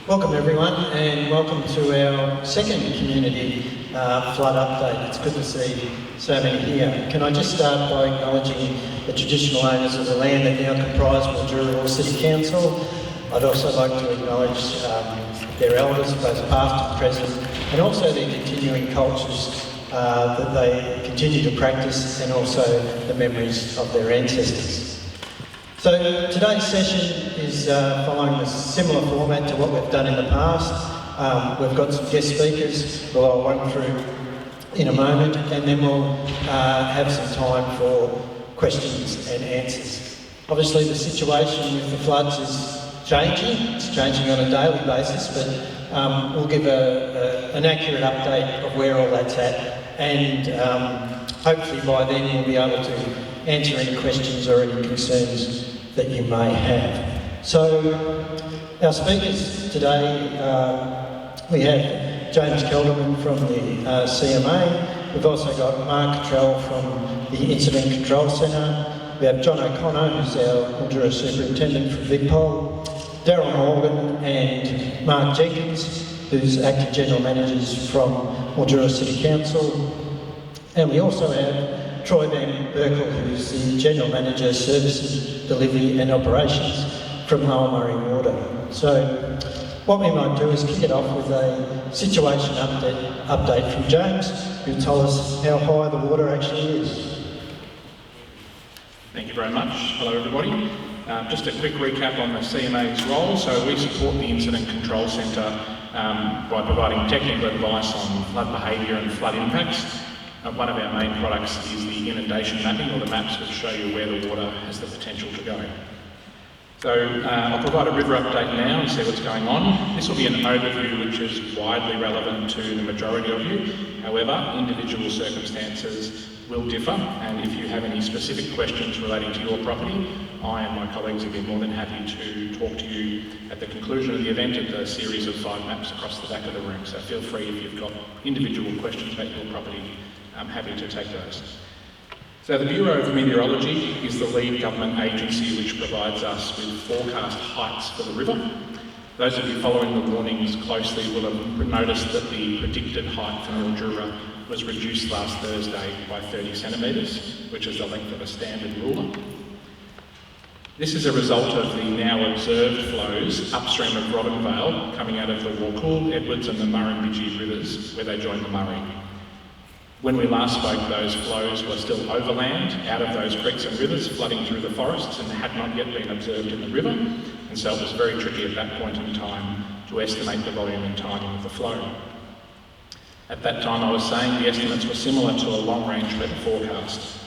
Welcome everyone, and welcome to our second community flood update. It's good to see so many here. Can I just start by acknowledging the traditional owners of the land that now comprise Mildura City Council. I'd also like to acknowledge their elders, both past and present, and also their continuing cultures that they continue to practice, and also the memories of their ancestors. So today's session is following a similar format to what we've done in the past. We've got some guest speakers who I'll run through in a moment, and then we'll have some time for questions and answers. Obviously the situation with the floods is changing. It's changing on a daily basis, but we'll give an accurate update of where all that's at, and hopefully by then we'll be able to answer any questions or any concerns that you may have. So our speakers today, we have James Kelderman from the CMA. We've also got Mark Cottrell from the Incident Control Centre. We have John O'Connor, who's our Mildura Superintendent from VicPol, Darryl Morgan and Mark Jenkins, who's Acting General Managers from Mildura City Council. And we also have Troy Van Berkel, who's the General Manager, Services, Delivery and Operations from Lower Murray Water. So what we might do is kick it off with a situation update from James, who'll tell us how high the water actually is. Thank you very much. Hello everybody. Just a quick recap on the CMA's role. So we support the Incident Control Centre by providing technical advice on flood behaviour and flood impacts. One of our main products is the inundation mapping, or the maps which show you where the water has the potential to go. So I'll provide a river update now and see what's going on. This will be an overview which is widely relevant to the majority of you. However, individual circumstances will differ, and if you have any specific questions relating to your property, I and my colleagues will be more than happy to talk to you at the conclusion of the event at the series of 5 maps across the back of the room. So feel free, if you've got individual questions about your property, I'm happy to take those. So the Bureau of Meteorology is the lead government agency which provides us with forecast heights for the river. Those of you following the warnings closely will have noticed that the predicted height for Mildura was reduced last Thursday by 30 centimetres, which is the length of a standard ruler. This is a result of the now observed flows upstream of Robinvale coming out of the Warcool, Edwards and the Murrumbidgee rivers, where they join the Murray. When we last spoke, those flows were still overland, out of those creeks and rivers, flooding through the forests, and had not yet been observed in the river, and so it was very tricky at that point in time to estimate the volume and timing of the flow. At that time I was saying the estimates were similar to a long-range weather forecast.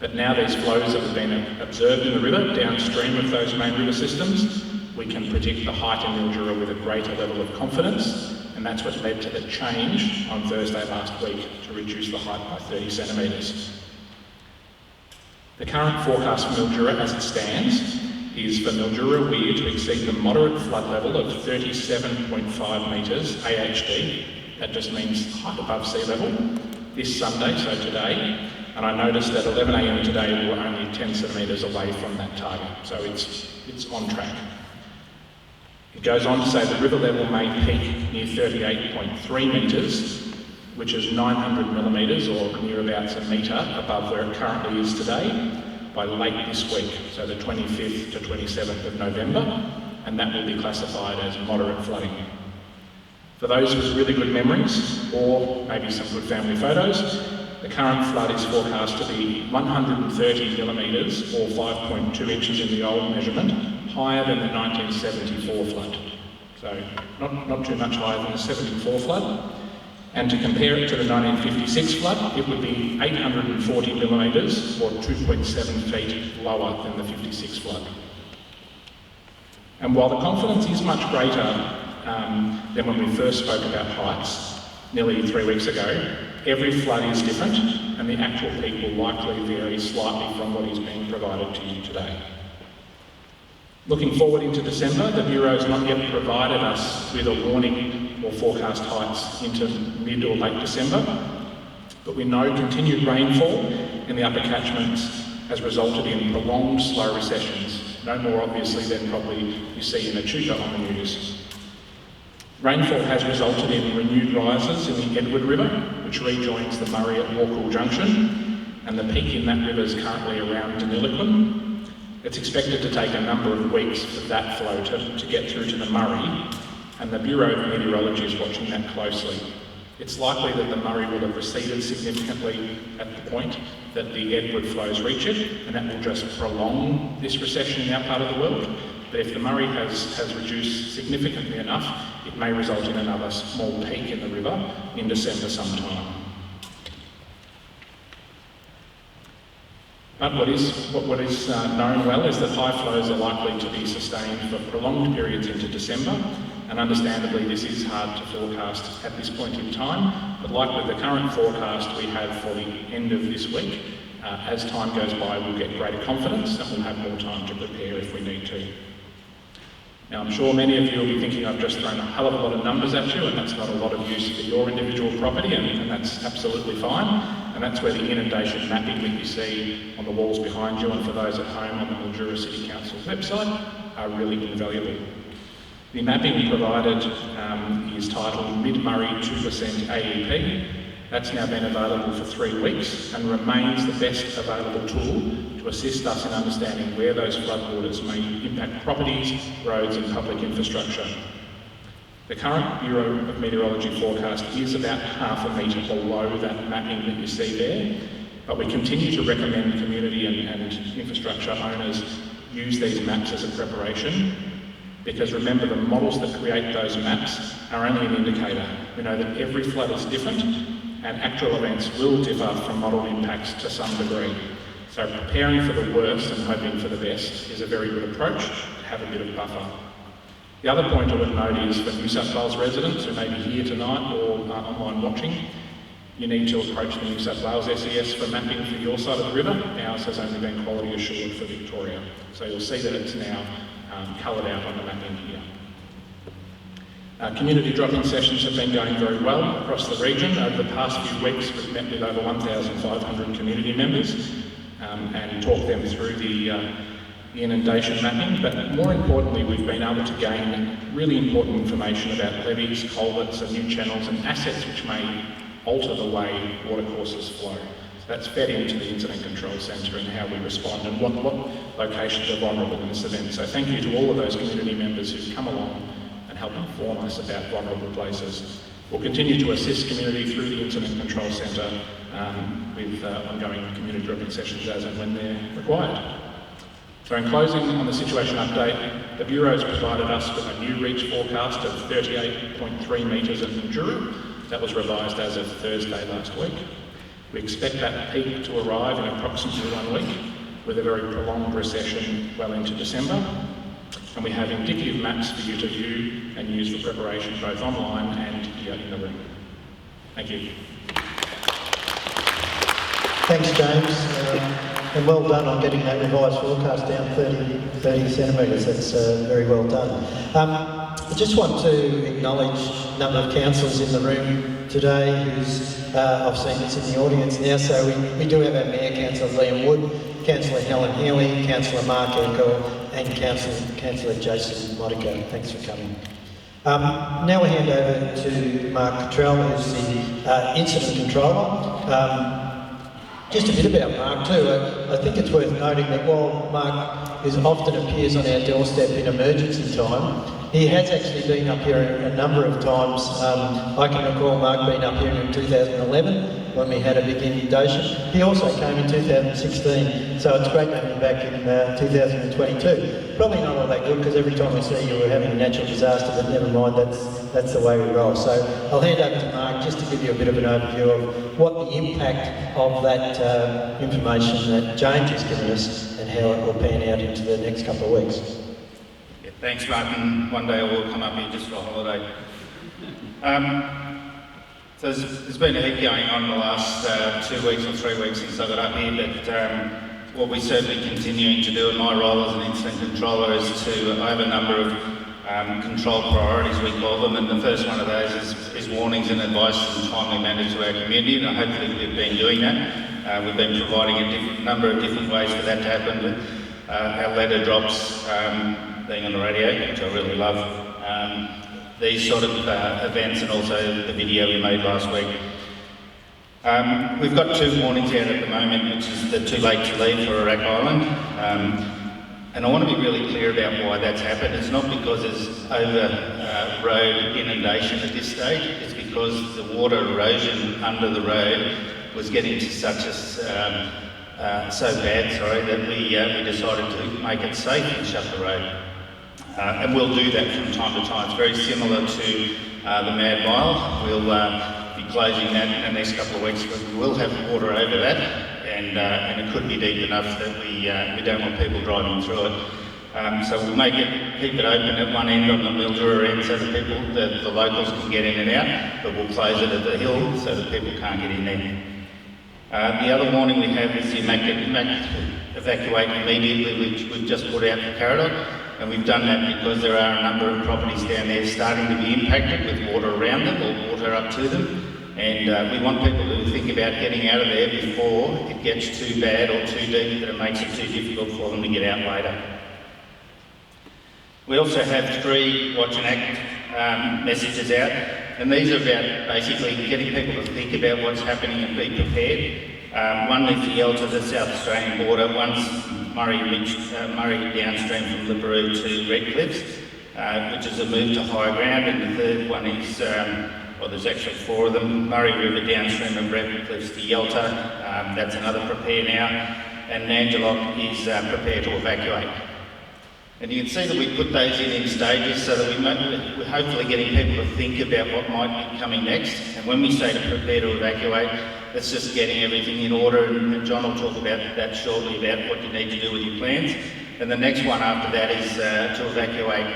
But now these flows that have been observed in the river, downstream of those main river systems, we can predict the height in Mildura with a greater level of confidence, and that's what led to the change on Thursday last week to reduce the height by 30 centimetres. The current forecast for Mildura as it stands is for Mildura Weir to exceed the moderate flood level of 37.5 metres AHD, that just means height above sea level, this Sunday, so today, and I noticed at 11 a.m. today we were only 10 centimetres away from that target, so it's on track. It goes on to say the river level may peak near 38.3 metres, which is 900 millimetres, or near about a metre above where it currently is today, by late this week, so the 25th to 27th of November, and that will be classified as moderate flooding. For those with really good memories, or maybe some good family photos, the current flood is forecast to be 130 millimetres, or 5.2 inches in the old measurement, higher than the 1974 flood. So not too much higher than the 74 flood. And to compare it to the 1956 flood, it would be 840 millimetres, or 2.7 feet lower than the 56 flood. And while the confidence is much greater than when we first spoke about heights nearly 3 weeks ago, every flood is different, and the actual peak will likely vary slightly from what is being provided to you today. Looking forward into December, the Bureau has not yet provided us with a warning or forecast heights into mid or late December, but we know continued rainfall in the upper catchments has resulted in prolonged slow recessions, no more obviously than probably you see in Echuca on the news. Rainfall has resulted in renewed rises in the Edward River, which rejoins the Murray at Walkall Junction, and the peak in that river is currently around Deniliquin. It's expected to take a number of weeks for that flow to get through to the Murray, and the Bureau of Meteorology is watching that closely. It's likely that the Murray will have receded significantly at the point that the Edward flows reach it, and that will just prolong this recession in our part of the world. But if the Murray has reduced significantly enough, it may result in another small peak in the river in December sometime. But what is known well is that high flows are likely to be sustained for prolonged periods into December, and understandably this is hard to forecast at this point in time, but like with the current forecast we have for the end of this week, as time goes by we'll get greater confidence and we'll have more time to prepare if we need to. Now I'm sure many of you will be thinking I've just thrown a hell of a lot of numbers at you, and that's not a lot of use for your individual property, and that's absolutely fine. And that's where the inundation mapping that you see on the walls behind you and for those at home on the Mildura City Council's website are really invaluable. The mapping provided is titled Mid-Murray 2% AEP. That's now been available for 3 weeks and remains the best available tool to assist us in understanding where those floodwaters may impact properties, roads and public infrastructure. The current Bureau of Meteorology forecast is about half a metre below that mapping that you see there, but we continue to recommend community and infrastructure owners use these maps as a preparation, because remember, the models that create those maps are only an indicator. We know that every flood is different and actual events will differ from model impacts to some degree. So preparing for the worst and hoping for the best is a very good approach to have a bit of buffer. The other point I would note is for New South Wales residents who may be here tonight or online watching, you need to approach the New South Wales SES for mapping for your side of the river. Ours has only been quality assured for Victoria. So you'll see that it's now coloured out on the mapping here. Community drop-in sessions have been going very well across the region. Over the past few weeks we've met with over 1,500 community members and talked them through the inundation mapping, but more importantly we've been able to gain really important information about levees, culverts and new channels and assets which may alter the way watercourses flow. So that's fed into the Incident Control Centre and how we respond and what locations are vulnerable in this event. So thank you to all of those community members who've come along and helped inform us about vulnerable places. We'll continue to assist community through the Incident Control Centre with ongoing community drop-in sessions as and when they're required. So in closing on the situation update, the Bureau has provided us with a new reach forecast of 38.3 metres at Mildura. That was revised as of Thursday last week. We expect that peak to arrive in approximately 1 week, with a very prolonged recession well into December. And we have indicative maps for you to view and use for preparation both online and here in the room. Thank you. Thanks, James. And well done on getting that revised forecast down 30 centimetres. That's very well done. I just want to acknowledge a number of councillors in the room today who's, I've seen this in the audience now, so we do have our Mayor, Councillor Liam Wood, Councillor Helen Healy, Councillor Mark Echo and Councillor Jason Modica. Thanks for coming. Now we hand over to Mark Cottrell, who's the Incident Controller. Just a bit about Mark too. I think it's worth noting that while Mark often appears on our doorstep in emergency time, he has actually been up here a number of times. I can recall Mark being up here in 2011 when we had a big inundation. He also came in 2016, so it's great to have him back in 2022. Probably not all that good because every time we see you we're having a natural disaster, but never mind, that's the way we roll. So I'll hand over to Mark just to give you a bit of an overview of what the impact of that information that James has given us and how it will pan out into the next couple of weeks. Yeah, thanks, Martin. One day I will come up here just for a holiday. So there's been a heap going on in the last 2 weeks or 3 weeks since I got up here, but what we're certainly continuing to do in my role as an incident controller is I have a number of control priorities, we call them, and the first one of those is warnings and advice and timely manner to our community, and hopefully we've been doing that. We've been providing a number of different ways for that to happen with our letter drops, being on the radio, which I really love. These sort of events, and also the video we made last week. We've got 2 warnings out at the moment, which is the too late to leave for Iraq Island. And I want to be really clear about why that's happened. It's not because there's road inundation at this stage, it's because the water erosion under the road was getting to such a so bad, that we decided to make it safe and shut the road. And we'll do that from time to time. It's very similar to the Mad Mile. We'll be closing that in the next couple of weeks, but we will have water over that, and it could be deep enough that we don't want people driving through it. So we'll keep it open at one end on the Mildura end so that the locals can get in and out, but we'll close it at the hill so that people can't get in there. The other warning we have is the evacuate immediately, which we've just put out for Caradoc, and we've done that because there are a number of properties down there starting to be impacted with water around them or water up to them, and we want people to think about getting out of there before it gets too bad or too deep that it makes it too difficult for them to get out later. We also have 3 Watch and Act messages out, and these are about basically getting people to think about what's happening and be prepared. One is the Yelta, the South Australian border, one's Murray downstream from Liberoo to Redcliffs, which is a move to higher ground, and the third one is, there's actually 4 of them, Murray River downstream of Redcliffs to Yelta, that's another prepare now, and Nangelock is prepare to evacuate. And you can see that we put those in stages so that we're hopefully getting people to think about what might be coming next. And when we say to prepare to evacuate, that's just getting everything in order, and John will talk about that shortly, about what you need to do with your plans. And the next one after that is to evacuate,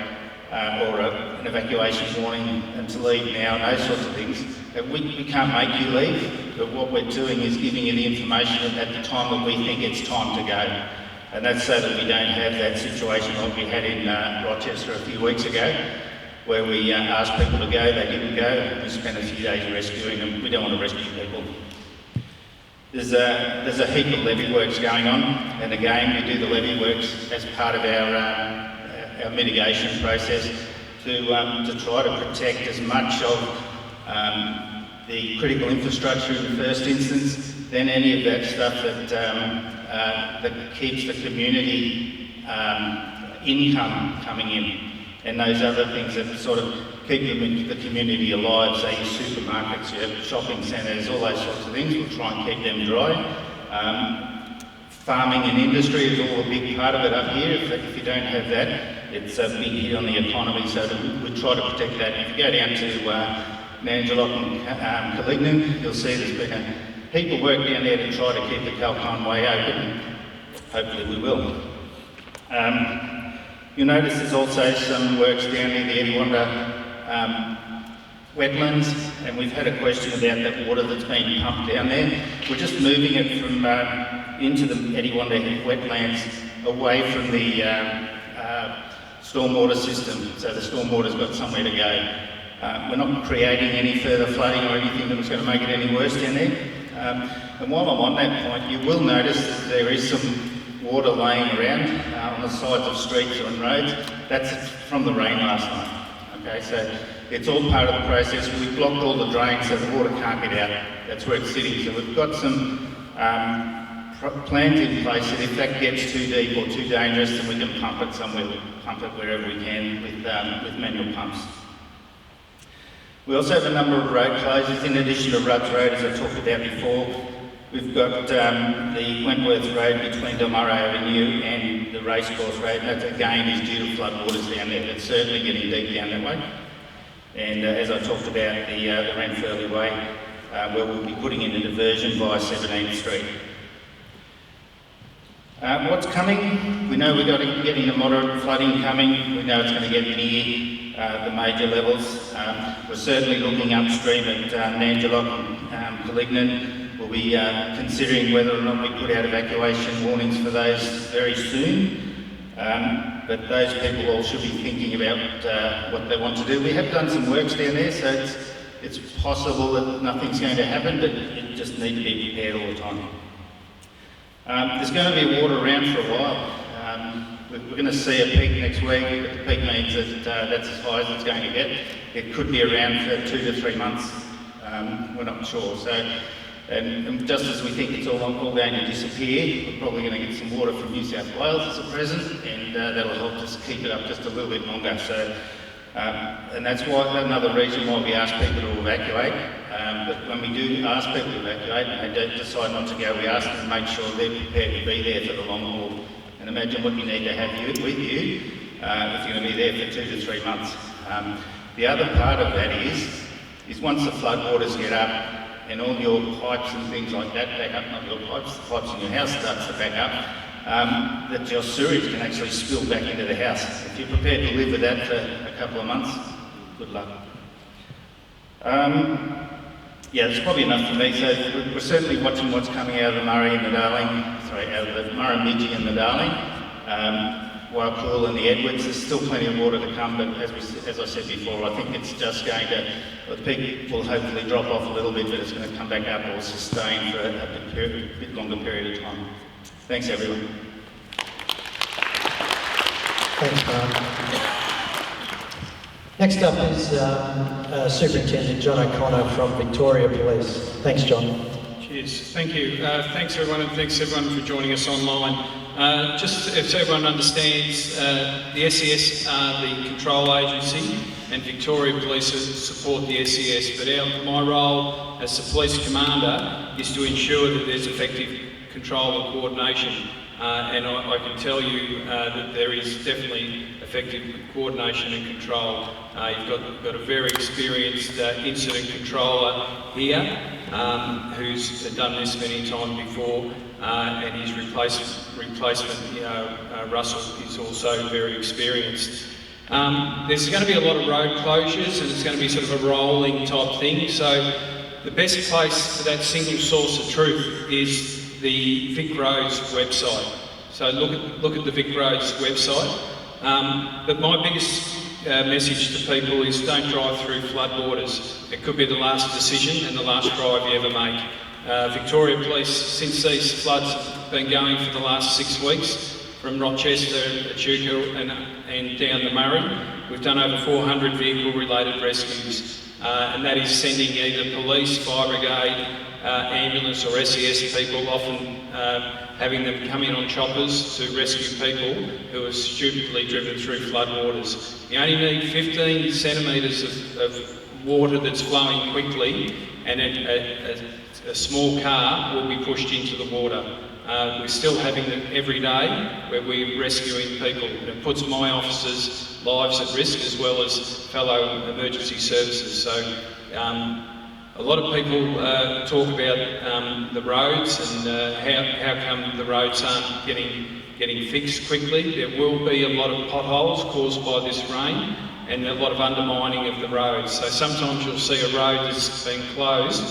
or an evacuation warning, and to leave now, and those sorts of things. We can't make you leave, but what we're doing is giving you the information at the time that we think it's time to go. And that's so that we don't have that situation like we had in Rochester a few weeks ago, where we asked people to go, they didn't go, we spent a few days rescuing them. We don't want to rescue people. There's a heap of levee works going on, and again, we do the levee works as part of our mitigation process to try to protect as much of the critical infrastructure in the first instance, then any of that stuff that keeps the community income coming in, and those other things that sort of keep the community alive, say your supermarkets, your shopping centres, all those sorts of things. We'll try and keep them dry. Farming and industry is all a big part of it up here. If you don't have that, it's a big hit on the economy, so we try to protect that. If you go down to Nangelock and Calignan, you'll see there's been a heap of work down there to try to keep the Calcon Way open. Hopefully we will. You'll notice there's also some works down near the Ediwanda wetlands, and we've had a question about that water that's being pumped down there. We're just moving it from into the Ediwanda wetlands, away from the stormwater system, so the stormwater's got somewhere to go. We're not creating any further flooding or anything that was going to make it any worse down there. And while I'm on that point, you will notice that there is some water laying around on the sides of streets or on roads. That's from the rain last night. Okay, so it's all part of the process. We've blocked all the drains so the water can't get out. That's where it's sitting. So we've got some plans in place that if that gets too deep or too dangerous, then we can pump it somewhere. We pump it wherever we can with manual pumps. We also have a number of road closures in addition to Rudd's Road, as I talked about before. We've got the Wentworth Road between Delmurray Avenue and the Racecourse Road. That again is due to floodwaters down there. It's certainly getting deep down that way. And as I talked about, the Renfurley Way, where we'll be putting in a diversion via 17th Street. What's coming? We know we're getting a moderate flooding coming. We know it's going to get near the major levels. We're certainly looking upstream at Nangelock and Calignan. We'll be considering whether or not we put out evacuation warnings for those very soon. But those people all should be thinking about what they want to do. We have done some works down there, so it's possible that nothing's going to happen, but you just need to be prepared all the time. There's going to be water around for a while. we're going to see a peak next week, but the peak means that that's as high as it's going to get. It could be around for 2 to 3 months. We're not sure. So, and just as we think it's all going to disappear, we're probably going to get some water from New South Wales as a present, and that'll help us keep it up just a little bit longer. So, and that's why another reason why we ask people to evacuate. But when we do ask people to evacuate and they decide not to go, we ask them to make sure they're prepared to be there for the long haul. And imagine what you need to have with you if you're going to be there for 2 to 3 months. The other part of that is once the floodwaters get up and all your pipes and things like that back up, not your pipes, the pipes in your house starts to back up, that your sewage can actually spill back into the house. If you're prepared to live with that for a couple of months, good luck. Yeah, that's probably enough for me. So we're certainly watching what's coming out of the Murray and the Darling, out of the Murrumbidgee and the Darling. While Cool and the Edwards, there's still plenty of water to come, but as I said before, I think it's just going to, the peak will hopefully drop off a little bit, but it's going to come back up or sustain for a bit longer period of time. Thanks, everyone. Thanks, Mark. Next up is Superintendent John O'Connor from Victoria Police. Thanks, John. Cheers. Thank you. Thanks, everyone, and thanks, everyone, for joining us online. Just so everyone understands, the SES are the control agency, and Victoria Police support the SES, but my role as the police commander is to ensure that there's effective control and coordination. And I can tell you that there is definitely effective coordination and control. You've got a very experienced incident controller here who's done this many times before, and his replacement, Russell, is also very experienced. There's going to be a lot of road closures, and it's going to be sort of a rolling type thing. So the best place for that single source of truth is the Vic Roads website. So look at the Vic Roads website. But my biggest message to people is don't drive through floodwaters. It could be the last decision and the last drive you ever make. Victoria Police, since these floods have been going for the last 6 weeks, from Rochester, Echuca and down the Murray, we've done over 400 vehicle-related rescues. And that is sending either police, fire brigade, ambulance or SES people, often having them come in on choppers to rescue people who are stupidly driven through floodwaters. You only need 15 centimetres of water that's flowing quickly, and a small car will be pushed into the water. We're still having them every day where we're rescuing people. It puts my officers' lives at risk as well as fellow emergency services. So a lot of people talk about the roads and how come the roads aren't getting fixed quickly. There will be a lot of potholes caused by this rain and a lot of undermining of the roads. So sometimes you'll see a road that's been closed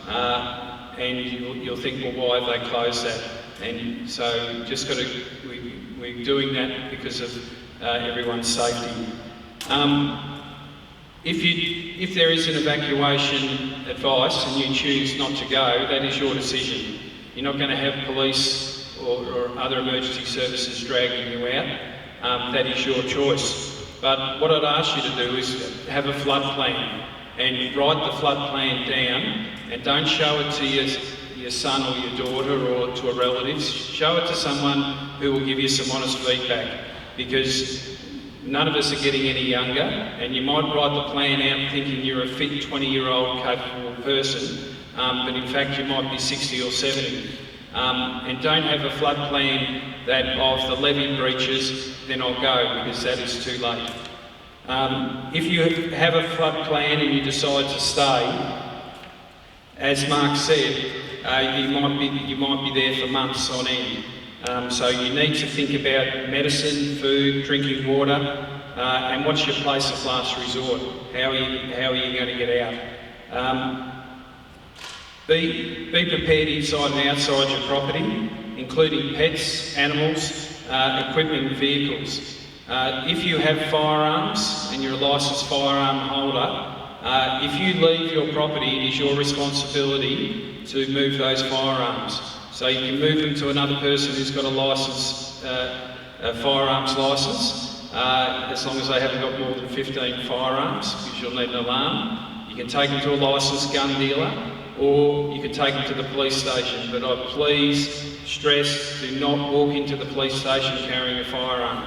and you'll think, well, why have they closed that? And so just got to, we're doing that because of everyone's safety. If there is an evacuation advice and you choose not to go, that is your decision. You're not going to have police or other emergency services dragging you out. That is your choice. But what I'd ask you to do is have a flood plan and write the flood plan down, and don't show it to your son or your daughter or to a relative. Show it to someone who will give you some honest feedback, because none of us are getting any younger, and you might write the plan out thinking you're a fit 20-year-old capable person, but in fact you might be 60 or 70. And don't have a flood plan that of the levee breaches, then I'll go, because that is too late. If you have a flood plan and you decide to stay, as Mark said, you might be there for months on end. So you need to think about medicine, food, drinking water, and what's your place of last resort? How are you going to get out? Be prepared inside and outside your property, including pets, animals, equipment and vehicles. If you have firearms and you're a licensed firearm holder, if you leave your property, it is your responsibility to move those firearms. So you can move them to another person who's got a licence a firearms licence, as long as they haven't got more than 15 firearms, because you'll need an alarm. You can take them to a licensed gun dealer, or you can take them to the police station. But I please stress, do not walk into the police station carrying a firearm.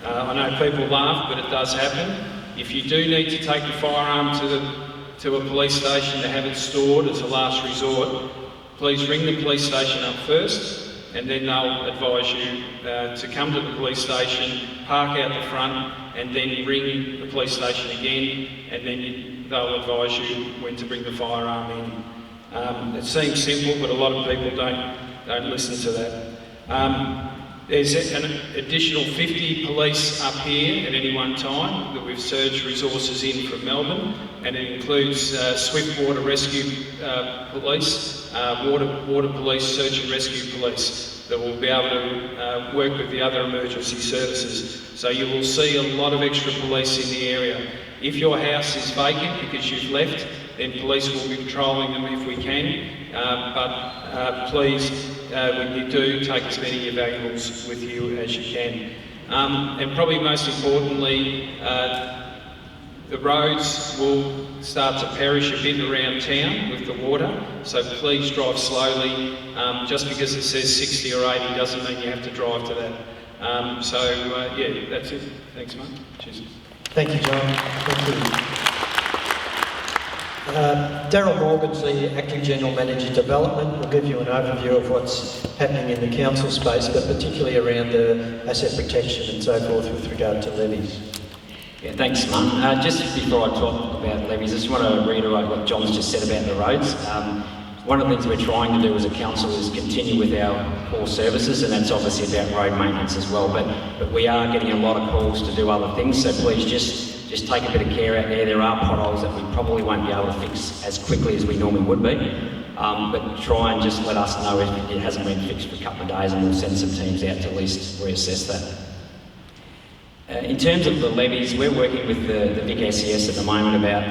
I know people laugh, but it does happen. If you do need to take the firearm to a police station to have it stored as a last resort, please ring the police station up first, and then they'll advise you to come to the police station, park out the front, and then ring the police station again, and then they'll advise you when to bring the firearm in. It seems simple, but a lot of people don't listen to that. There's an additional 50 police up here at any one time that we've surged resources in from Melbourne, and it includes swift water rescue police, water police, search and rescue police that will be able to work with the other emergency services. So you will see a lot of extra police in the area. If your house is vacant because you've left, then police will be patrolling them if we can, but please, when you do, take as many of your valuables with you as you can. And probably most importantly, the roads will start to perish a bit around town with the water, so please drive slowly. Just because it says 60 or 80 doesn't mean you have to drive to that. Yeah, that's it. Thanks, mate. Cheers. Thank you, John. Thank you. Daryl Morgan's the Acting General Manager Development. Will give you an overview of what's happening in the council space, but particularly around the asset protection and so forth with regard to levies. Yeah, thanks, Mum. Just before I talk about levies, I just want to reiterate what John's just said about the roads. One of the things we're trying to do as a council is continue with our core services, and that's obviously about road maintenance as well, but we are getting a lot of calls to do other things, so please just take a bit of care out there. There are potholes that we probably won't be able to fix as quickly as we normally would be, but try and just let us know if it hasn't been fixed for a couple of days, and we'll send some teams out to at least reassess that. In terms of the levies, we're working with the Vic SES at the moment about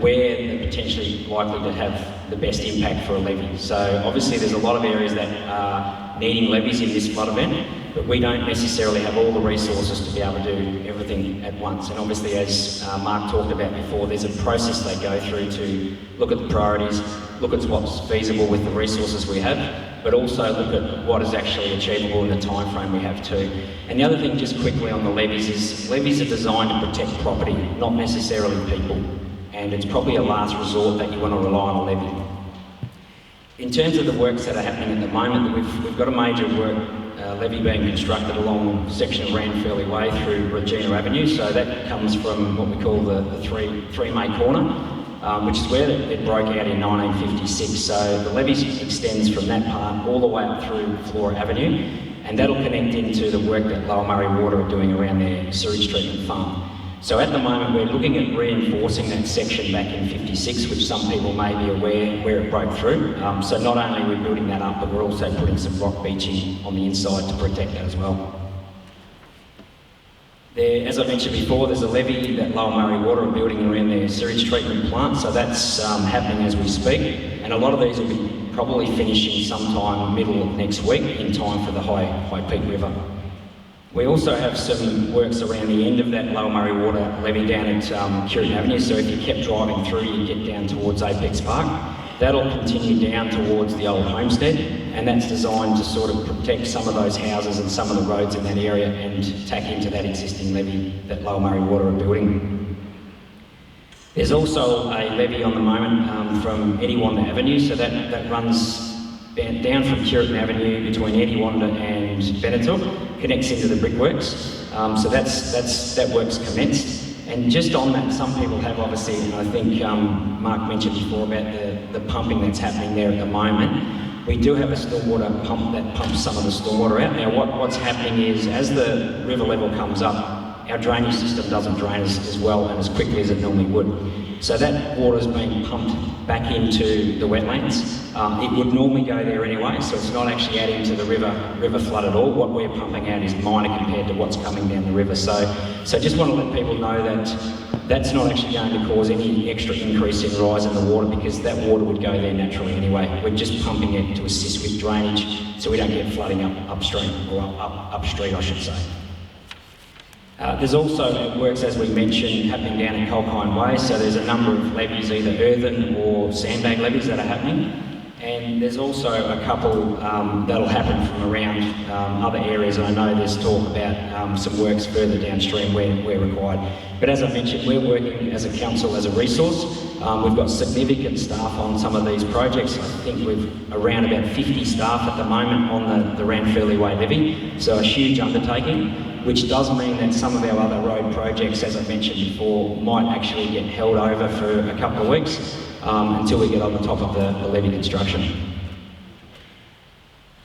where they're potentially likely to have the best impact for a levee. So obviously there's a lot of areas that are needing levies in this flood event, but we don't necessarily have all the resources to be able to do everything at once. And obviously, as Mark talked about before, there's a process they go through to look at the priorities, look at what's feasible with the resources we have, but also look at what is actually achievable in the time frame we have too. And the other thing, just quickly on the levies, is levies are designed to protect property, not necessarily people. And it's probably a last resort that you want to rely on a levee. In terms of the works that are happening at the moment, we've got a major levee being constructed along a section of Ranfurly Way through Regina Avenue. So that comes from what we call the three May corner, which is where it broke out in 1956. So the levee extends from that part all the way up through Flora Avenue, and that'll connect into the work that Lower Murray Water are doing around their sewage treatment farm. So at the moment we're looking at reinforcing that section back in 56, which some people may be aware where it broke through. So not only are we building that up, but we're also putting some rock beaching on the inside to protect that as well. There, as I mentioned before, there's a levee that Lower Murray Water are building around their sewage treatment plant, so that's happening as we speak. And a lot of these will be probably finishing sometime middle of next week in time for the High Peak River. We also have some works around the end of that Lower Murray Water levee down at Curtin Avenue, so if you kept driving through, you get down towards Apex Park. That'll continue down towards the old homestead, and that's designed to sort of protect some of those houses and some of the roads in that area and tack into that existing levee that Lower Murray Water are building. There's also a levee on the moment from Eddywanda Avenue, so that runs down from Curtin Avenue between Eddywanda and Benetton, connects into the brickworks. So that work's commenced. And just on that, some people have obviously, and I think Mark mentioned before about the pumping that's happening there at the moment. We do have a stormwater pump that pumps some of the stormwater out. Now what's happening is, as the river level comes up, our drainage system doesn't drain as well and as quickly as it normally would. So that water is being pumped back into the wetlands. It would normally go there anyway, so it's not actually adding to the river flood at all. What we're pumping out is minor compared to what's coming down the river. So just want to let people know that that's not actually going to cause any extra increase in rise in the water, because that water would go there naturally anyway. We're just pumping it to assist with drainage so we don't get flooding upstream, or up street I should say. There's also works, as we mentioned, happening down at Colquine Way, so there's a number of levees, either earthen or sandbag levees that are happening. And there's also a couple that'll happen from around other areas. I know there's talk about some works further downstream where required. But as I mentioned, we're working as a council as a resource. We've got significant staff on some of these projects. I think we've around about 50 staff at the moment on the Ranfurly Way levee, so a huge undertaking, which does mean that some of our other road projects, as I mentioned before, might actually get held over for a couple of weeks until we get on the top of the levee construction.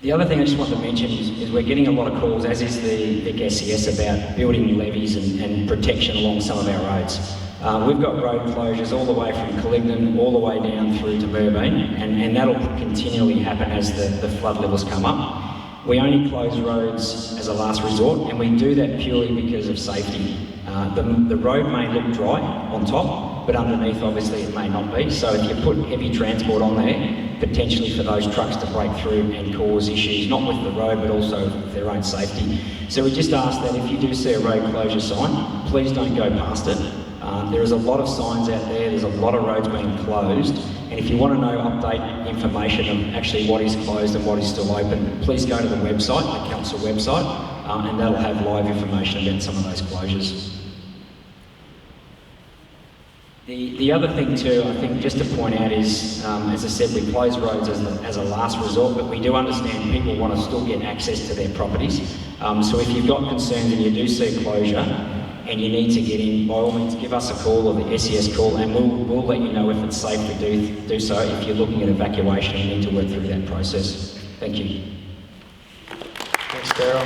The other thing I just want to mention is we're getting a lot of calls, as is the Vic SES, about building levees and protection along some of our roads. We've got road closures all the way from Calignan all the way down through to Burbean, and that'll continually happen as the flood levels come up. We only close roads as a last resort, and we do that purely because of safety. The road may look dry on top, but underneath obviously it may not be. So if you put heavy transport on there, potentially for those trucks to break through and cause issues, not with the road but also with their own safety. So we just ask that if you do see a road closure sign, please don't go past it. There is a lot of signs out there, there's a lot of roads being closed, and if you want to know update information of actually what is closed and what is still open, please go to the website, the council website, and that'll have live information about some of those closures. The other thing too, I think, just to point out is, as I said, we close roads as a last resort, but we do understand people want to still get access to their properties. So if you've got concerns and you do see closure, and you need to get in, by all means give us a call or the SES call, and we'll let you know if it's safe to do so if you're looking at evacuation and need to work through that process. Thank you. Thanks, Daryl.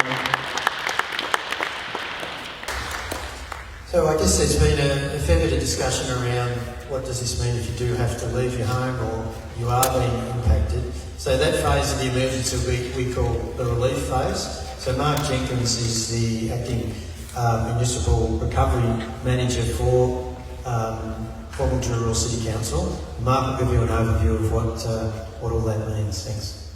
So I guess there's been a fair bit of discussion around what does this mean if you do have to leave your home or you are being impacted. So that phase of the emergency we call the relief phase. So Mark Jenkins is the acting Municipal Recovery Manager for Mildura City Council. Mark will give you an overview of what all that means. Thanks.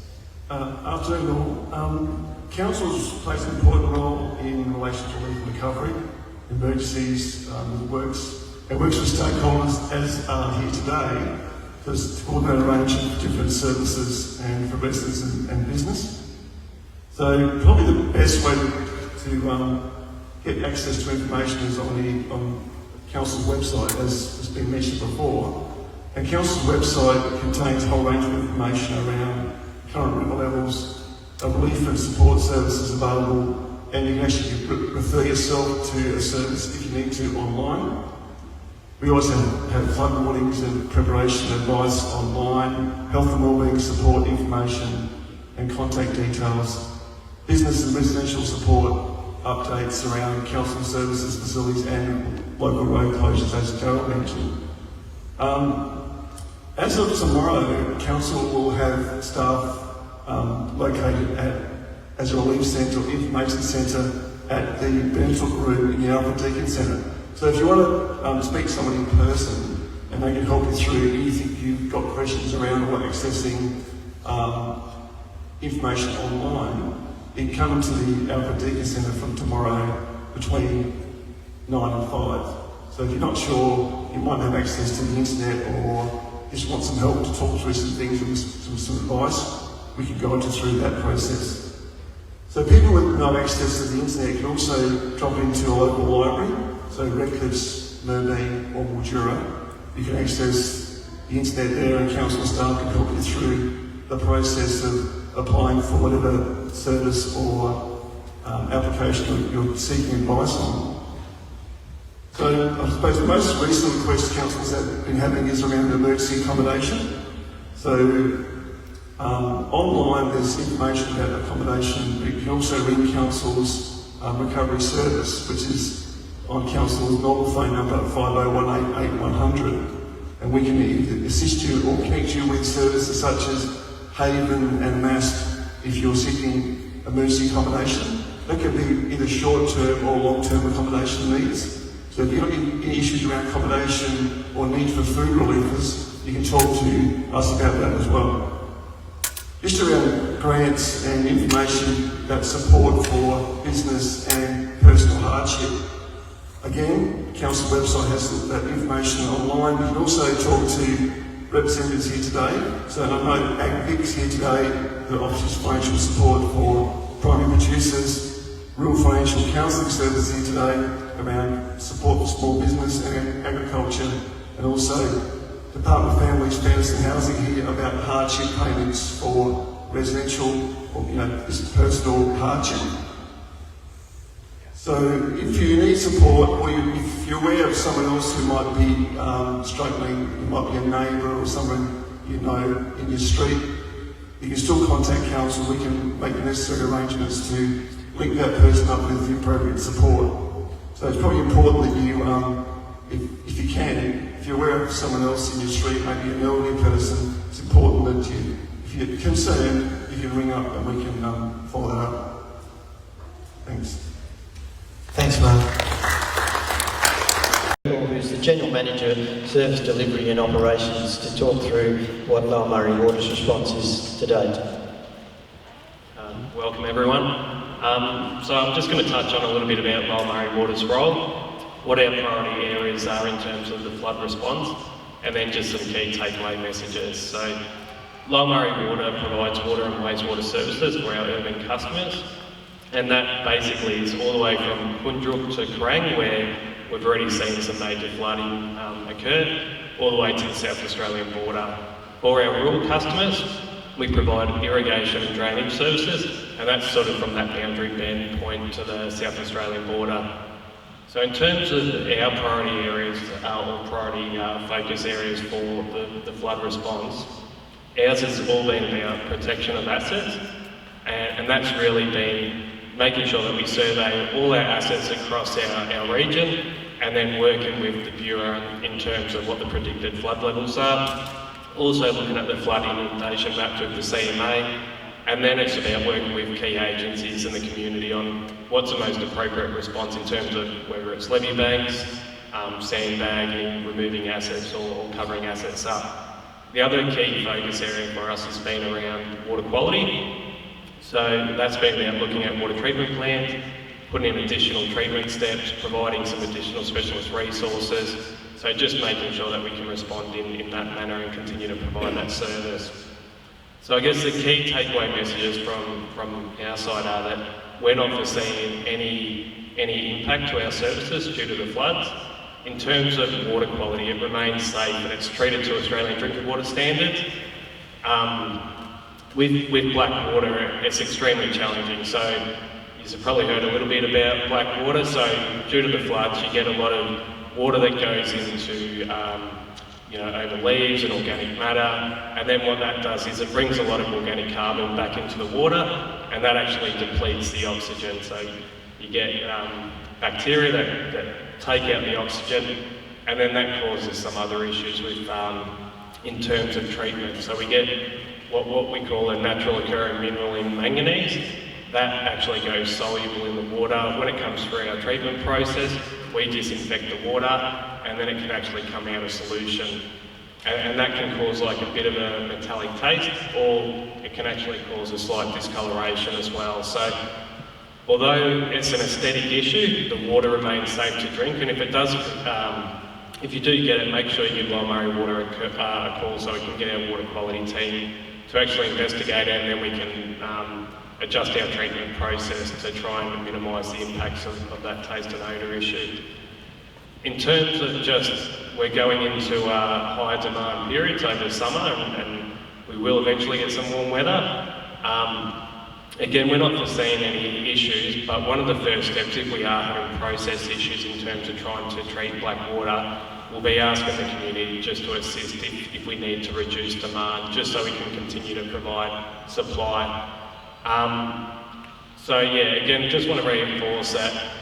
Afternoon all. Councils plays an important role in relation to relief and recovery, emergencies, works with stakeholders as are here today to coordinate a range of different services and for residents and business. So probably the best way to get access to information is on Council's website, as has been mentioned before. And Council's website contains a whole range of information around current river levels, relief and support services available, and you can actually refer yourself to a service if you need to online. We also have flood warnings and preparation advice online, health and wellbeing support information and contact details, business and residential support updates around council services, facilities and local road closures, as Daryl mentioned. As of tomorrow, council will have staff located as a relief centre or information centre at the benefit room in the Alfred Deakin Centre. So if you want to speak to someone in person and they can help you through anything you've got questions around or accessing information online, you can come into the Alfred Deakin Centre from tomorrow between 9 and 5. So if you're not sure, you might have access to the internet or just want some help to talk through some things and some advice, we can guide you through that process. So people with no access to the internet can also drop into a local library, so Redcliffe's, Merbein or Mildura. You can access the internet there and council staff can help you through the process of applying for whatever service or application you're seeking advice on. So I suppose the most recent request councils have been having is around emergency accommodation. So online there's information about accommodation, but you can also ring council's recovery service, which is on council's normal phone number 50188100, and we can either assist you or connect you with services such as Haven and Mast if you're seeking emergency accommodation. That could be either short-term or long-term accommodation needs. So if you've got any issues around accommodation or need for food relievers, you can talk to us about that as well. Just around grants and information about support for business and personal hardship. Again, the council website has that information online. You can also talk to representatives here today. So I know AgVic's here today that offers financial support for primary producers, Rural Financial Counselling Services here today around support for small business and agriculture, and also Department of Families, Fairness and Housing here about hardship payments for residential or this personal hardship. So if you need support, or if you're aware of someone else who might be struggling, it might be a neighbour or someone you know in your street, you can still contact council. We can make the necessary arrangements to link that person up with the appropriate support. So it's probably important that you, if you can, if you're aware of someone else in your street, maybe an elderly person, it's important that if you're concerned, you can ring up and we can follow that up. Thanks. Thanks, Mark. Who's the General Manager, Service Delivery and Operations, to talk through what Lower Murray Water's response is to date. Welcome everyone. So I'm just going to touch on a little bit about Lower Murray Water's role, what our priority areas are in terms of the flood response, and then just some key takeaway messages. So Lower Murray Water provides water and wastewater services for our urban customers, and that basically is all the way from Kundruk to Kerang, where we've already seen some major flooding occur, all the way to the South Australian border. For our rural customers, we provide irrigation and drainage services, and that's sort of from that boundary bend point to the South Australian border. So in terms of our priority areas, or priority focus areas for the flood response, ours has all been about protection of assets, and that's really been making sure that we survey all our assets across our region, and then working with the Bureau in terms of what the predicted flood levels are. Also looking at the flood inundation maps with the CMA, and then it's about working with key agencies in the community on what's the most appropriate response in terms of whether it's levee banks, sandbagging, removing assets or covering assets up. The other key focus area for us has been around water quality. So that's been about looking at water treatment plants, putting in additional treatment steps, providing some additional specialist resources. So just making sure that we can respond in that manner and continue to provide that service. So I guess the key takeaway messages from our side are that we're not foreseeing any impact to our services due to the floods. In terms of water quality, it remains safe and it's treated to Australian drinking water standards. With black water, it's extremely challenging. So you've probably heard a little bit about black water. So due to the floods, you get a lot of water that goes into, over leaves and organic matter. And then what that does is it brings a lot of organic carbon back into the water, and that actually depletes the oxygen. So you get bacteria that take out the oxygen, and then that causes some other issues with in terms of treatment. So we get what we call a natural occurring mineral in manganese. That actually goes soluble in the water. When it comes through our treatment process, we disinfect the water, and then it can actually come out a solution. And that can cause like a bit of a metallic taste, or it can actually cause a slight discoloration as well. So although it's an aesthetic issue, the water remains safe to drink, and if it does, if you do get it, make sure you give Lower Murray Water a call so we can get our water quality team to actually investigate it, and then we can adjust our treatment process to try and minimise the impacts of that taste and odour issue. In terms of just, we're going into high demand periods over the summer, and we will eventually get some warm weather. Again, we're not foreseeing any issues, but one of the first steps, if we are having process issues in terms of trying to treat black water, we'll be asking the community just to assist if we need to reduce demand, just so we can continue to provide supply. So yeah, again, just want to reinforce that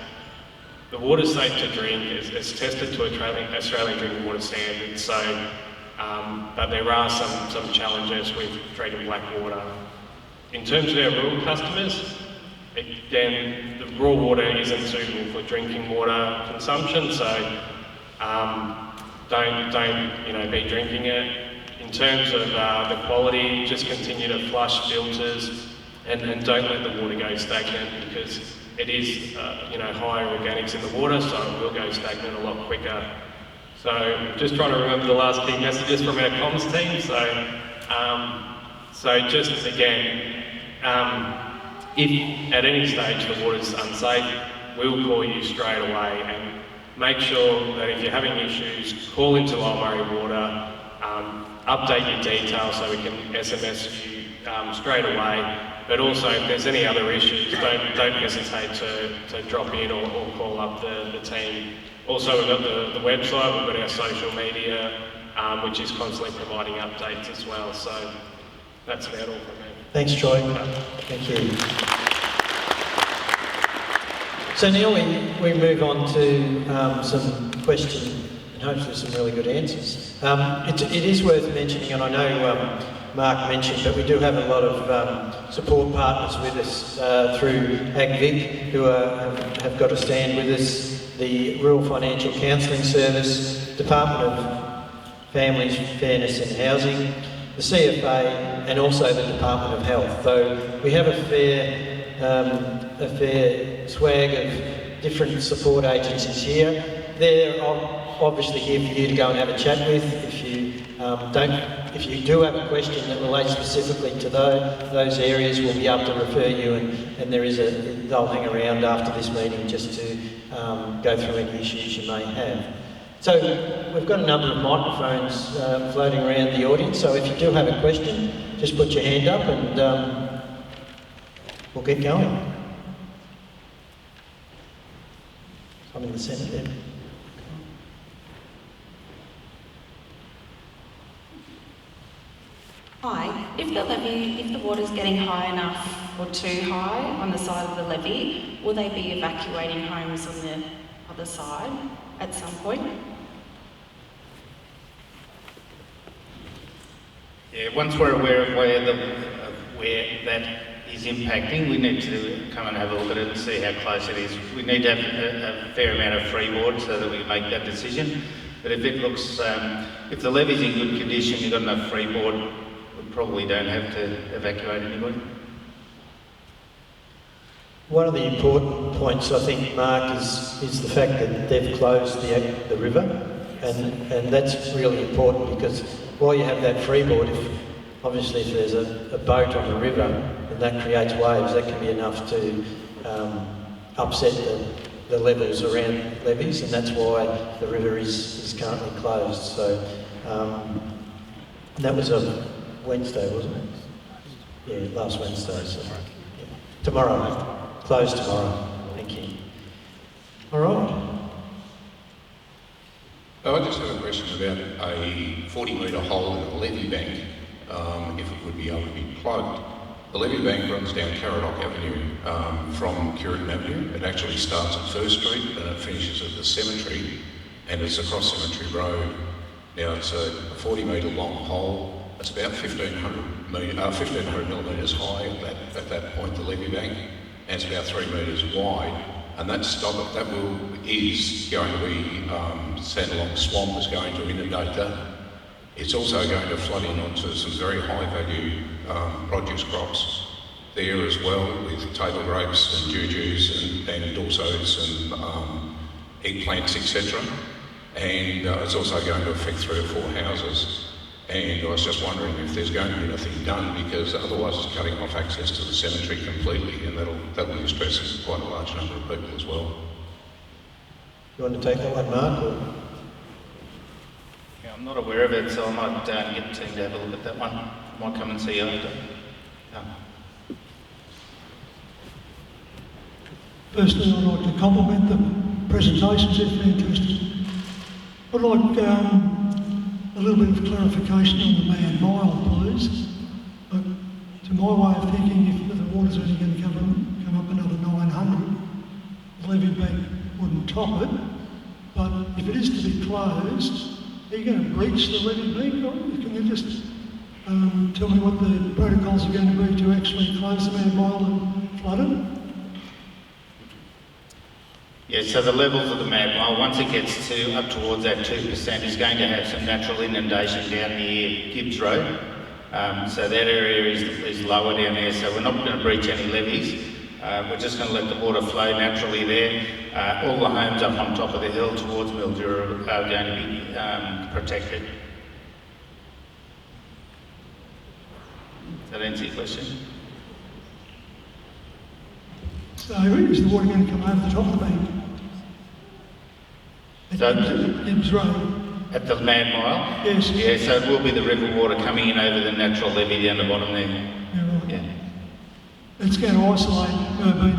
the water's safe to drink. It's tested to Australian drinking water standards. So, but there are some challenges with treating black water. In terms of our rural customers, again, the raw water isn't suitable for drinking water consumption. So, don't be drinking it. In terms of the quality, just continue to flush filters. And don't let the water go stagnant, because it is higher organics in the water, so it will go stagnant a lot quicker. So just trying to remember the last key messages from our comms team. So just again, if at any stage the water's unsafe, we'll call you straight away, and make sure that if you're having issues, call into Lower Murray Water, update your details so we can SMS you straight away. But also, if there's any other issues, don't hesitate to drop in or call up the team. Also, we've got the website, we've got our social media, which is constantly providing updates as well. So that's about all from me. Thanks, Troy. Thank you. So now we move on to some questions and hopefully some really good answers. It is worth mentioning, and I know Mark mentioned, but we do have a lot of support partners with us through AgVic, who have got a stand with us, the Rural Financial Counselling Service, Department of Families, Fairness and Housing, the CFA, and also the Department of Health. So we have a fair swag of different support agencies here. They're obviously here for you to go and have a chat with. If you do have a question that relates specifically to those areas, we'll be able to refer you, and they'll hang around after this meeting just to go through any issues you may have. So we've got a number of microphones floating around the audience, so if you do have a question, just put your hand up and we'll get going. I'm in the centre there. Hi, if the water's getting high enough or too high on the side of the levee, will they be evacuating homes on the other side at some point? Yeah, once we're aware of where that is impacting, we need to come and have a look at it and see how close it is. We need to have a fair amount of freeboard so that we can make that decision. But if it looks, if the levee's in good condition, you've got enough freeboard, we probably don't have to evacuate anybody. One of the important points, I think, Mark, is the fact that they've closed the river, and that's really important, because while you have that freeboard, obviously if there's a boat on the river and that creates waves, that can be enough to upset the levels around levees, and that's why the river is currently closed. So that was on Wednesday, wasn't it? Yeah, last Wednesday. So yeah. Tomorrow. Closed tomorrow. Thank you. All right. I just have a question about a 40-metre hole in the levee bank, if it would be able to be plugged. The levee bank runs down Caradoc Avenue from Curtin Avenue. It actually starts at First Street and it finishes at the cemetery, and it's across Cemetery Road. Now it's a 40-metre long hole. It's about 1,500 millimetres high at that point, the levee bank, and it's about 3 metres wide. And is going to be, Sandalong Swamp is going to inundate that. It's also going to flood in onto some very high value produce crops there as well, with table grapes and jujus and also some eggplants, etc. And it's also going to affect 3 or 4 houses. And I was just wondering if there's going to be anything done, because otherwise it's cutting off access to the cemetery completely, and that will distress quite a large number of people as well. You want to take that one, Mark? Or? Yeah, I'm not aware of it, so I might get the team to have a look at that one. I might come and see you later. Firstly, I'd like to compliment the presentations, they're fantastic. I'd like a little bit of clarification on the man mile, please. To my way of thinking, if the water's only going to come up another 900, the levee bank wouldn't top it. But if it is to be closed, are you going to breach the levee bank? Or can you just tell me what the protocols are going to be to actually close the man mile and flood it? Yeah, so the levels of the Mad Mile, once it gets to up towards that 2%, is going to have some natural inundation down near Gibbs Road. So that area is lower down there, so we're not going to breach any levees. We're just going to let the water flow naturally there. All the homes up on top of the hill towards Mildura are going to be protected. Does that answer your question? So is the water going to come over the top of the bank? Gibbs Road? At the Mad Mile? Yes. Yeah, so it will be the river water coming in over the natural levee down the bottom there. Yeah, right. Yeah. It's going to isolate Merbein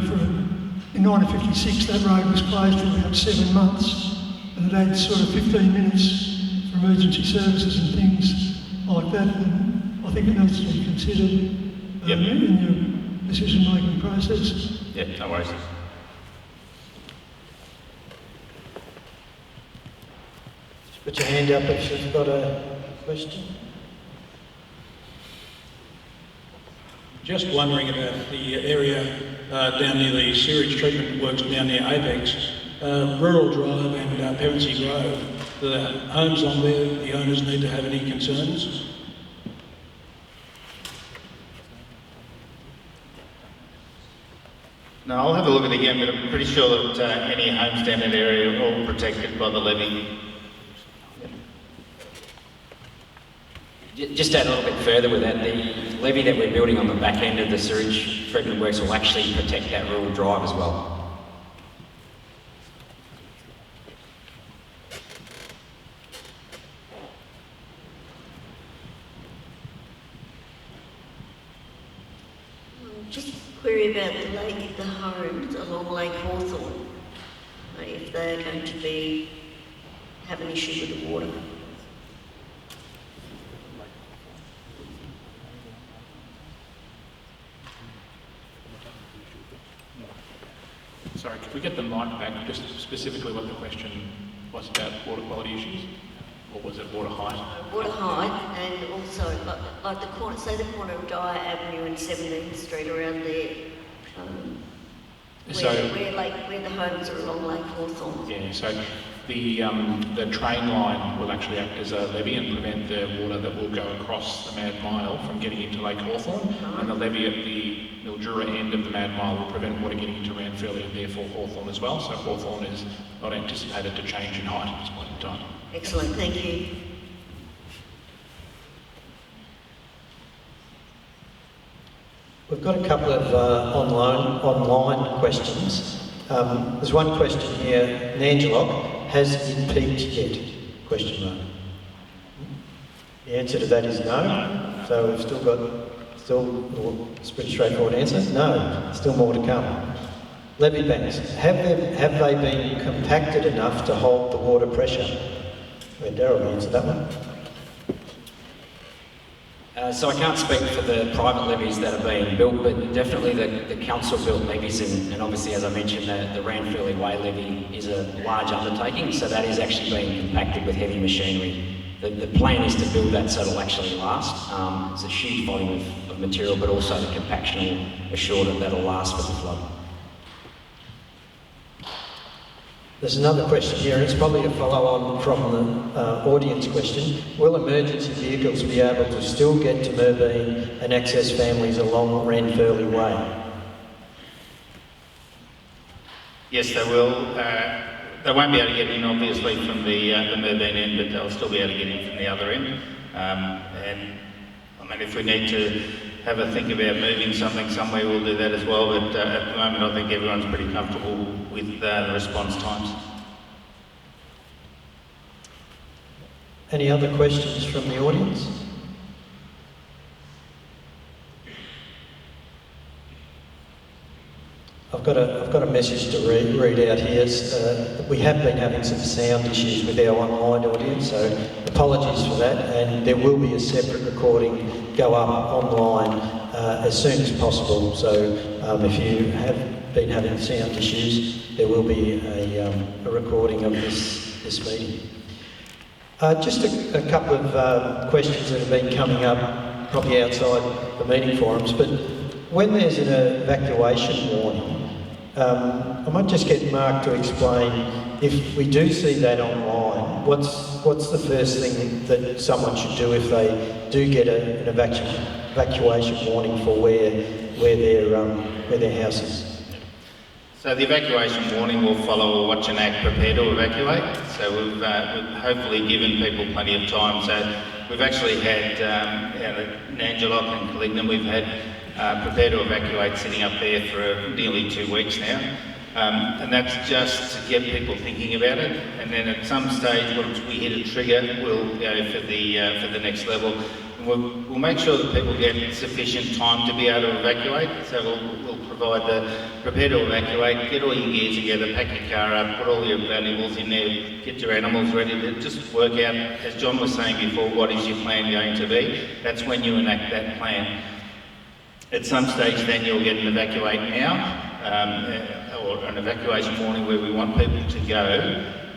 in 1956 that road was closed for about 7 months and it had sort of 15 minutes for emergency services and things like that, and I think it needs to be considered in your decision-making process. Yeah, no worries. Put your hand up if you've got a question. Just wondering about the area down near the sewage treatment works down near Apex, Rural Drive and Perency Grove. The homes on there, the owners need to have any concerns? No, I'll have a look at it again, but I'm pretty sure that any homes down that area are all protected by the levee. Just add a little bit further with that, the levee that we're building on the back end of the sewage treatment works will actually protect that rural drive as well. Just a query about the homes along Lake Hawthorne, if they're going to have an issue with the water. Sorry, could we get the mic back, just specifically what the question was about water quality issues? Or was it water height? Water height, and also like the corner, say the corner of Dyer Avenue and 17th Street around there, where the homes are along Lake Hawthorne. Yeah, so the train line will actually act as a levee and prevent the water that will go across the Mad Mile from getting into Lake Hawthorne, and the levee at the Mildura end of the Mad Mile will prevent water getting into Ranfurly and therefore Hawthorne as well. So Hawthorne is not anticipated to change in height at this point in time. Excellent, thank you. We've got a couple of online questions. There's one question here, Nangelock, has it peaked yet? Question mark. The answer to that is no. So we've still got, it's a pretty straightforward answer. No, still more to come. Levee banks, have they been compacted enough to hold the water pressure? Darryl will answer that one. So I can't speak for the private levees that are being built, but definitely the council-built levees, and obviously, as I mentioned, the Ranfurly Way levee is a large undertaking, so that is actually being compacted with heavy machinery. The plan is to build that so it'll actually last. It's a huge volume of material, but also the compaction will assure that that'll last for the flood. There's another question here, and it's probably a follow-on from the audience question. Will emergency vehicles be able to still get to Merbein and access families along Ranfurly Way? Yes, they will. They won't be able to get in, obviously, from the Merbein end, but they'll still be able to get in from the other end. And I mean, if we need to have a think about moving something somewhere, we'll do that as well. But at the moment, I think everyone's pretty comfortable with the response times. Any other questions from the audience? I've got a message to read out here. We have been having some sound issues with our online audience, so apologies for that, and there will be a separate recording go up online as soon as possible. So if you have been having sound issues, there will be a recording of this meeting. Just a couple of questions that have been coming up, probably outside the meeting forums, but when there's an evacuation warning, I might just get Mark to explain, if we do see that online, what's the first thing that someone should do if they do get an evacuation warning for where their house is? So the evacuation warning will follow a watch and act, prepare to evacuate. So we've hopefully given people plenty of time. So we've actually had Nangelock and Calignan, we've had prepare to evacuate sitting up there for nearly 2 weeks now. And that's just to get people thinking about it. And then at some stage, once we hit a trigger, we'll go for the next level. We'll make sure that people get sufficient time to be able to evacuate. So we'll provide the prepare to evacuate, get all your gear together, pack your car up, put all your valuables in there, get your animals ready to just work out, as John was saying before, what is your plan going to be. That's when you enact that plan. At some stage then you'll get an evacuate now, or an evacuation warning where we want people to go,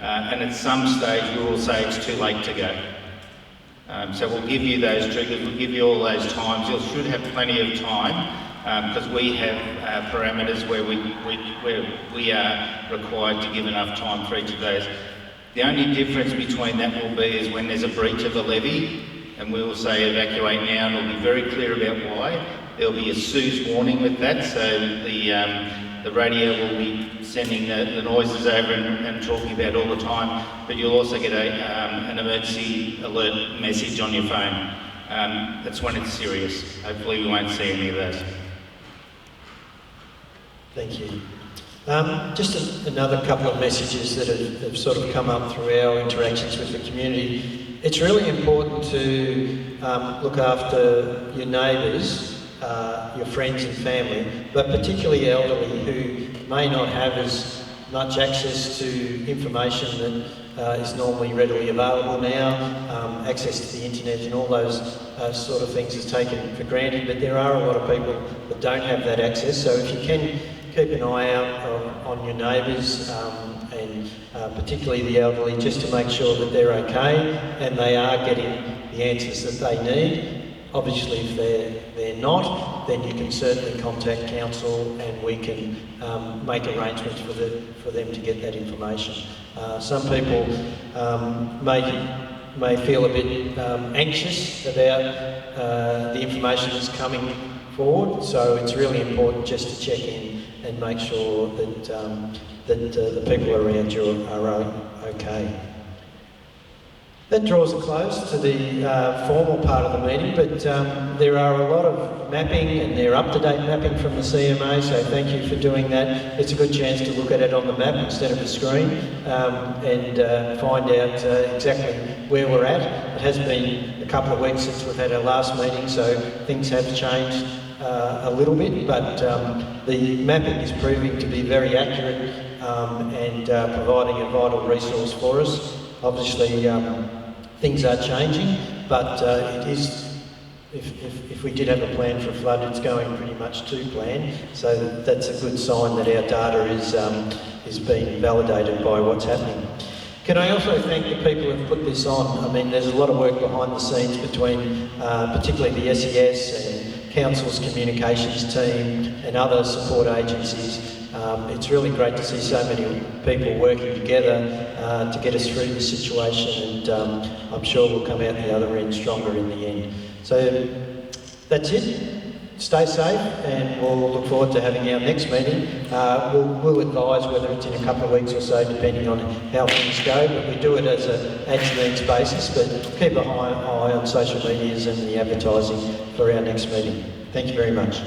and at some stage we will say it's too late to go. So we'll give you those triggers, we'll give you all those times. You should have plenty of time because we have parameters where we are required to give enough time for each of those. The only difference between that will be is when there's a breach of a levee, and we will say evacuate now, and it'll be very clear about why. There'll be a SUS warning with that, so the radio will be sending the noises over and talking about it all the time, but you'll also get an emergency alert message on your phone. That's when it's serious. Hopefully we won't see any of those. Thank you. Just another couple of messages that have sort of come up through our interactions with the community. It's really important to look after your neighbours, your friends and family, but particularly elderly who may not have as much access to information that is normally readily available now. Access to the internet and all those sort of things is taken for granted, but there are a lot of people that don't have that access. So if you can keep an eye out on your neighbours and particularly the elderly, just to make sure that they're okay and they are getting the answers that they need. Obviously, if they're not, then you can certainly contact council and we can make arrangements for them to get that information. Some people may feel a bit anxious about the information that's coming forward, so it's really important just to check in and make sure that the people around you are okay. That draws a close to the formal part of the meeting, but there are a lot of mapping and they're up-to-date mapping from the CMA, so thank you for doing that. It's a good chance to look at it on the map instead of a screen and find out exactly where we're at. It has been a couple of weeks since we've had our last meeting, so things have changed a little bit, but the mapping is proving to be very accurate and providing a vital resource for us. Obviously, things are changing, but it is, if we did have a plan for a flood, it's going pretty much to plan. So that's a good sign that our data is being validated by what's happening. Can I also thank the people who've put this on? I mean, there's a lot of work behind the scenes between particularly the SES and Council's communications team and other support agencies. It's really great to see so many people working together to get us through this situation, and I'm sure we'll come out the other end stronger in the end. So that's it. Stay safe, and we'll look forward to having our next meeting. We'll advise whether it's in a couple of weeks or so, depending on how things go, but we do it as an needs basis, but keep an eye on social medias and the advertising for our next meeting. Thank you very much.